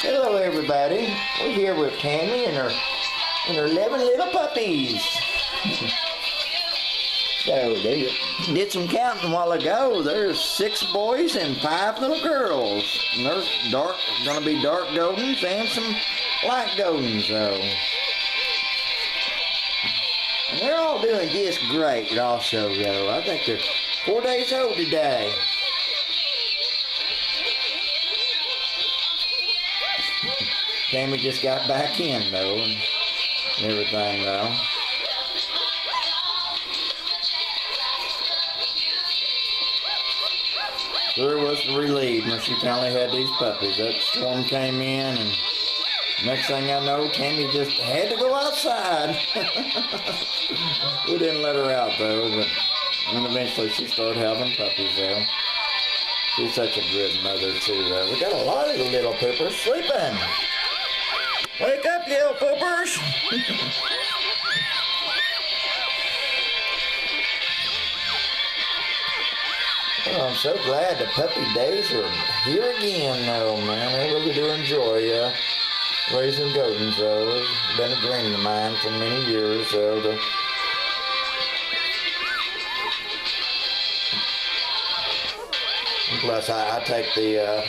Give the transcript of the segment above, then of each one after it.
Hello everybody. We're here with Tammy and her 11 little puppies. So they did some counting a while ago. There's 6 boys and 5 little girls. And there's gonna be dark Goldens and some light Goldens though. And they're all doing just great also though. I think they're 4 days old today. Tammy just got back in though and everything though. Sure was relieved when she finally had these puppies. That storm came in and next thing I know, Tammy just had to go outside. We didn't let her out though, but and eventually she started having puppies though. She's such a good mother too though. We got a lot of the little poopers sleeping. Wake up, you little poopers! Oh, I'm so glad the puppy days are here again though, man. I really do enjoy raising Goldens though. It's been a dream of mine for many years though. Plus, I take the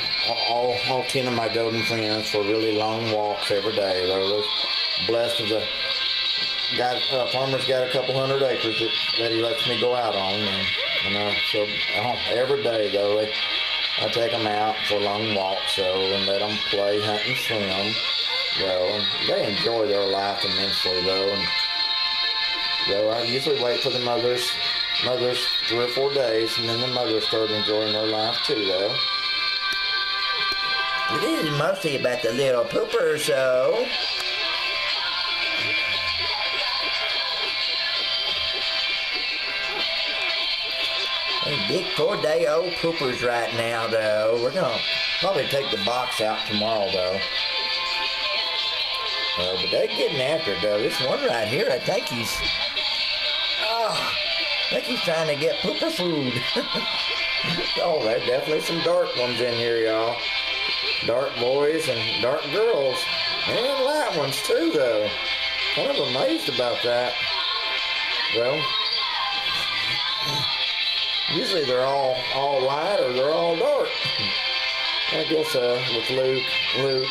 all 10 of my Golden friends for really long walks every day. They're blessed with a guy. Farmer's got a couple hundred acres that he lets me go out on, and so every day though, I take them out for long walks and let them play, hunt, and swim. And they enjoy their life immensely though. And I usually wait for the mothers 3 or 4 days, and then the mothers start enjoying their life too, though. This is mostly about the little poopers, though. Hey, big 4-day-old poopers right now, though. We're gonna probably take the box out tomorrow, though. But they're getting after it, though. This one right here, I think he's trying to get pooper food. Oh, there's definitely some dark ones in here, y'all. Dark boys and dark girls. And light ones, too, though. Kind of amazed about that. Well, usually they're all light or they're all dark. I guess with Luke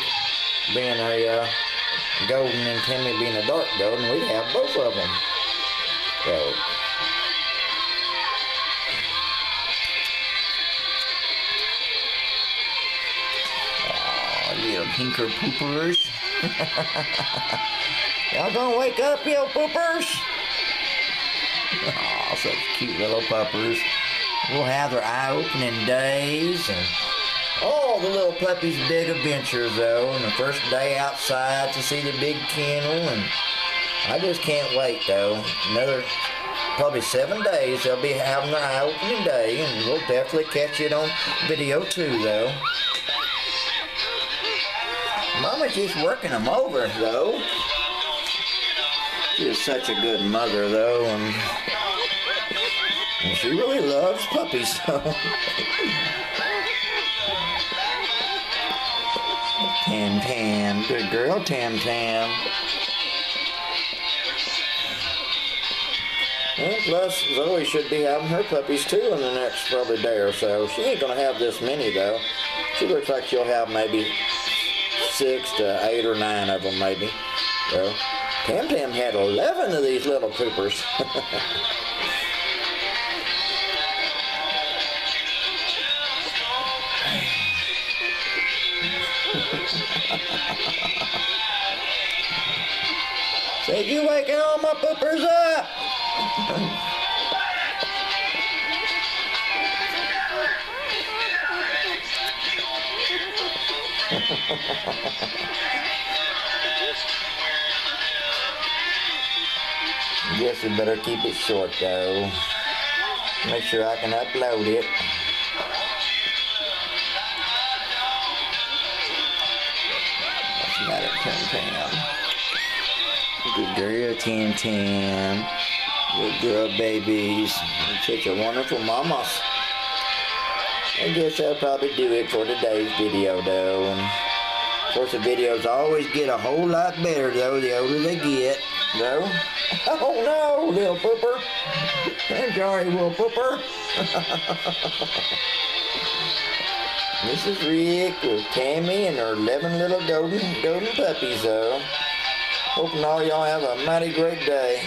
being a Golden and Tammy being a dark Golden, we'd have both of them. So, little pinker poopers. Y'all gonna wake up, you poopers? Oh, such cute little puppers. We'll have their eye-opening days and all the little puppies' big adventures, though. And the first day outside to see the big kennel, and I just can't wait, though. Another probably 7 days they'll be having their eye-opening day, and we'll definitely catch it on video too, though. Mama's just working them over, though. She's such a good mother, though, and she really loves puppies, though. Tam, good girl, Tam. Well, plus, Zoe should be having her puppies, too, in the next probably day or so. She ain't gonna have this many, though. She looks like she'll have maybe 6 to 8 or 9 of them, maybe. Well, Tam had 11 of these little poopers. Said, you waking all my poopers up! Guess we better keep it short though. Make sure I can upload it. What's the matter, Tam? Good girl, Tam. Good girl, babies. You're such a wonderful mamas. I guess I'll probably do it for today's video though. course, the videos always get a whole lot better, though, the older they get, though. Oh, no, little pooper. I'm sorry, little pooper. This is Rick with Tammy and her 11 little golden puppies, though. Hoping all y'all have a mighty great day.